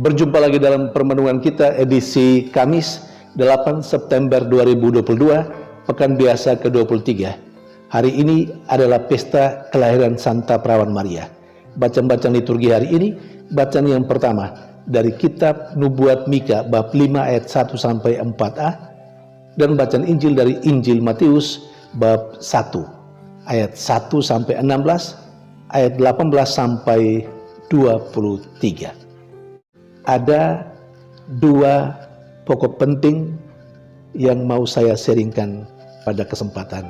Berjumpa lagi dalam permenungan kita edisi Kamis 8 September 2022, Pekan Biasa ke-23. Hari ini adalah pesta kelahiran Santa Perawan Maria. Bacaan-bacaan liturgi hari ini, bacaan yang pertama dari kitab Nubuat Mika bab 5 ayat 1 sampai 4a, dan bacaan Injil dari Injil Matius bab 1 ayat 1 sampai 16, ayat 18 sampai 23. Ada dua pokok penting yang mau saya sharingkan pada kesempatan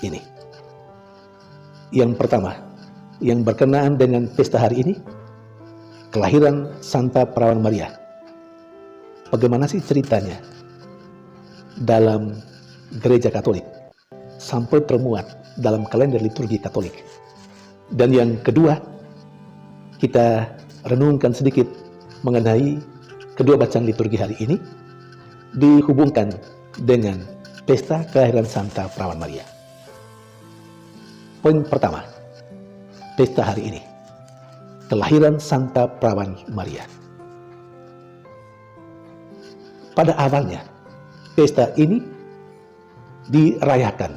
ini. Yang pertama, yang berkenaan dengan pesta hari ini, kelahiran Santa Perawan Maria. Bagaimana sih ceritanya dalam gereja Katolik sampai termuat dalam kalender liturgi Katolik? Dan yang kedua, kita renungkan sedikit mengenai kedua bacaan liturgi hari ini dihubungkan dengan pesta kelahiran Santa Perawan Maria. Poin pertama, pesta hari ini, kelahiran Santa Perawan Maria. Pada awalnya, pesta ini dirayakan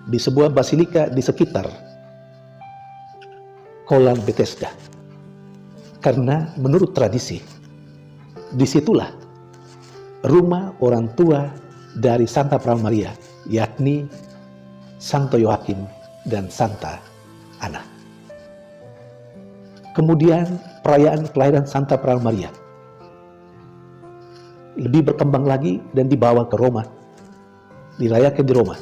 di sebuah basilika di sekitar kolam Bethesda. Karena menurut tradisi, disitulah rumah orang tua dari Santa Perawan Maria, yakni Santo Yoakim dan Santa Ana. Kemudian perayaan kelahiran Santa Perawan Maria lebih berkembang lagi dan dibawa ke Roma, dirayakan di Roma,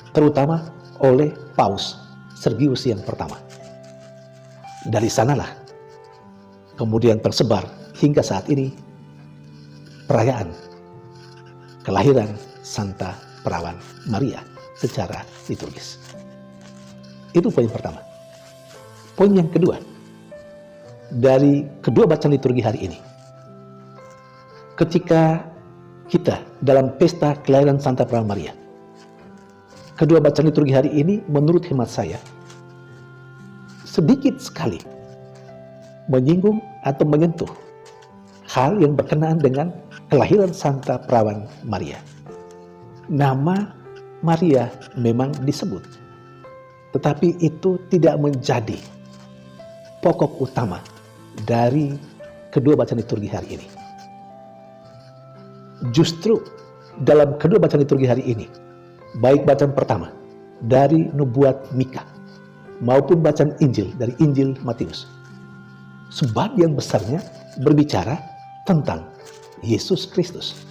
terutama oleh Paus Sergius yang pertama. Dari sanalah kemudian tersebar hingga saat ini perayaan kelahiran Santa Perawan Maria secara liturgis. Itu poin pertama. Poin yang kedua, dari kedua bacaan liturgi hari ini, ketika kita dalam pesta kelahiran Santa Perawan Maria, kedua bacaan liturgi hari ini menurut hemat saya sedikit sekali menyinggung atau menyentuh hal yang berkenaan dengan kelahiran Santa Perawan Maria. Nama Maria memang disebut, tetapi itu tidak menjadi pokok utama dari kedua bacaan liturgi hari ini. Justru dalam kedua bacaan liturgi hari ini, baik bacaan pertama dari Nubuat Mika maupun bacaan Injil dari Injil Matius, sebagian besarnya berbicara tentang Yesus Kristus.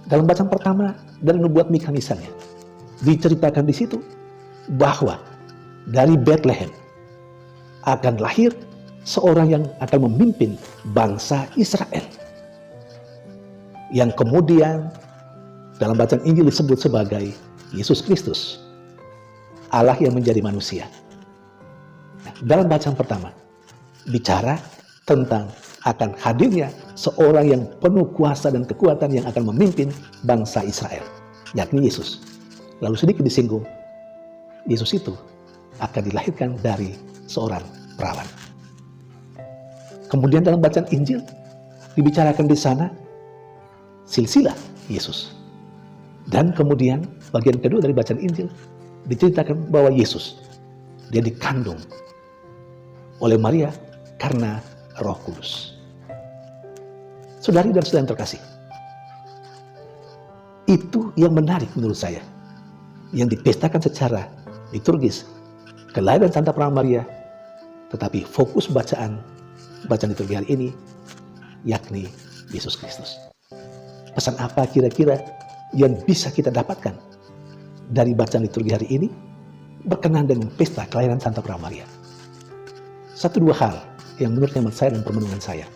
Dalam bacaan pertama dari Nubuat Mika misalnya, diceritakan di situ bahwa dari Bethlehem akan lahir seorang yang akan memimpin bangsa Israel, yang kemudian dalam bacaan Injil disebut sebagai Yesus Kristus, Allah yang menjadi manusia. Dalam bacaan pertama bicara tentang akan hadirnya seorang yang penuh kuasa dan kekuatan yang akan memimpin bangsa Israel, yakni Yesus. Lalu sedikit disinggung, Yesus itu akan dilahirkan dari seorang perawan. Kemudian dalam bacaan Injil dibicarakan di sana silsilah Yesus. Dan kemudian bagian kedua dari bacaan Injil diceritakan bahwa Yesus dia dikandung oleh Maria karena Roh Kudus. Saudari dan saudara yang terkasih, itu yang menarik menurut saya, yang dipestakan secara liturgis kelahiran Santa Perawan Maria, tetapi fokus bacaan liturgi hari ini yakni Yesus Kristus. Pesan apa kira-kira yang bisa kita dapatkan dari bacaan liturgi hari ini berkenaan dengan pesta kelahiran Santa Perawan Maria? Satu dua hal yang menurut hemat saya dan permenungan saya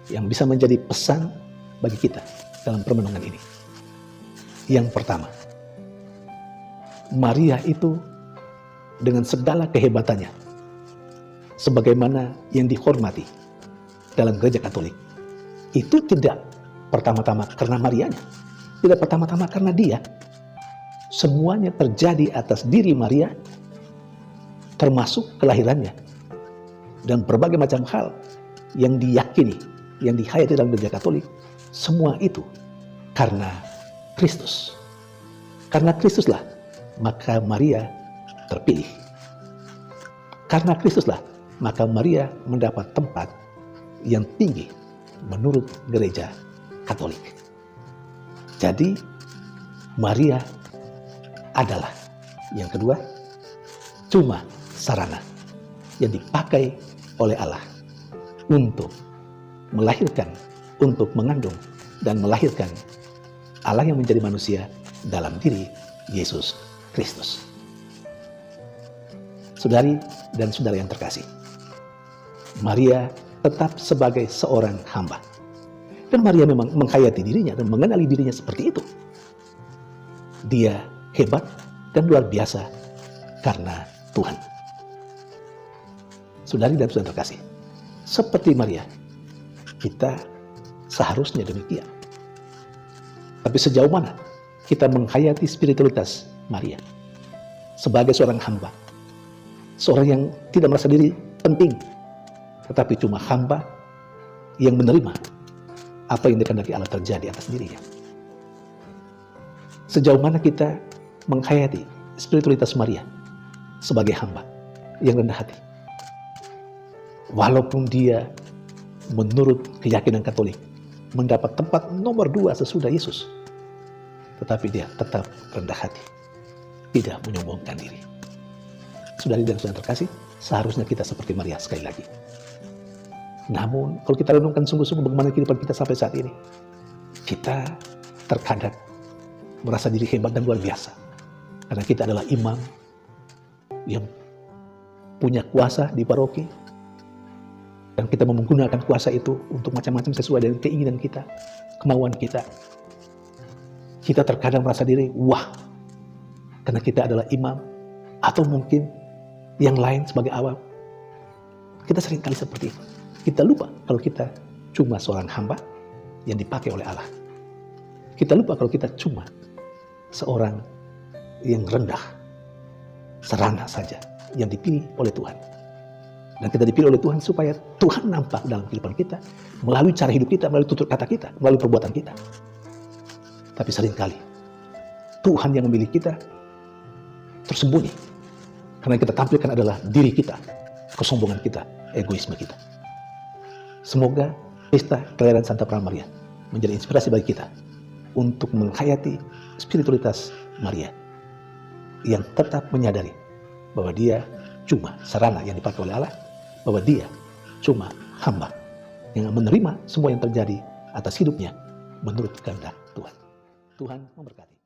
yang bisa menjadi pesan bagi kita dalam permenungan ini. Yang pertama, Maria itu dengan segala kehebatannya, sebagaimana yang dihormati dalam gereja Katolik, itu tidak pertama-tama karena Marianya, tidak pertama-tama karena dia. Semuanya terjadi atas diri Maria, termasuk kelahirannya dan berbagai macam hal yang diyakini yang dihayati dalam gereja Katolik, semua itu karena Kristus. Karena Kristuslah maka Maria terpilih. Karena Kristuslah maka Maria mendapat tempat yang tinggi menurut gereja Katolik. Jadi Maria adalah yang kedua cuma sarana yang dipakai oleh Allah untuk melahirkan, untuk mengandung dan melahirkan Allah yang menjadi manusia dalam diri Yesus Kristus. Saudari dan saudara yang terkasih, Maria tetap sebagai seorang hamba. Dan Maria memang menghayati dirinya dan mengenali dirinya seperti itu. Dia hebat dan luar biasa karena Tuhan. Saudari dan saudara terkasih, seperti Maria, kita seharusnya demikian. Tapi sejauh mana kita menghayati spiritualitas Maria sebagai seorang hamba, seorang yang tidak merasa diri penting, tetapi cuma hamba yang menerima apa yang dikehendaki Allah terjadi atas dirinya. Sejauh mana kita menghayati spiritualitas Maria sebagai hamba yang rendah hati, walaupun dia menurut keyakinan Katolik mendapat tempat nomor 2 sesudah Yesus, tetapi dia tetap rendah hati, tidak menyombongkan diri. Saudari dan saudara terkasih, seharusnya kita seperti Maria sekali lagi. Namun kalau kita renungkan sungguh-sungguh bagaimana kehidupan kita sampai saat ini, kita terkadang merasa diri hebat dan luar biasa karena kita adalah imam yang punya kuasa di paroki, dan kita menggunakan kuasa itu untuk macam-macam sesuai dengan keinginan kita, kemauan kita. Kita terkadang merasa diri wah karena kita adalah imam, atau mungkin yang lain sebagai awam. Kita seringkali seperti itu. Kita lupa kalau kita cuma seorang hamba yang dipakai oleh Allah. Kita lupa kalau kita cuma seorang yang rendah, sarana saja yang dipilih oleh Tuhan. Dan kita dipilih oleh Tuhan supaya Tuhan nampak dalam kehidupan kita, melalui cara hidup kita, melalui tutur kata kita, melalui perbuatan kita. Tapi seringkali Tuhan yang memilih kita tersembunyi, karena yang kita tampilkan adalah diri kita, kesombongan kita, egoisme kita. Semoga pesta kelahiran Santa Prawan Maria menjadi inspirasi bagi kita untuk menghayati spiritualitas Maria yang tetap menyadari bahwa dia cuma sarana yang dipakai oleh Allah, bahwa dia cuma hamba yang menerima semua yang terjadi atas hidupnya menurut kehendak Tuhan. Tuhan memberkati.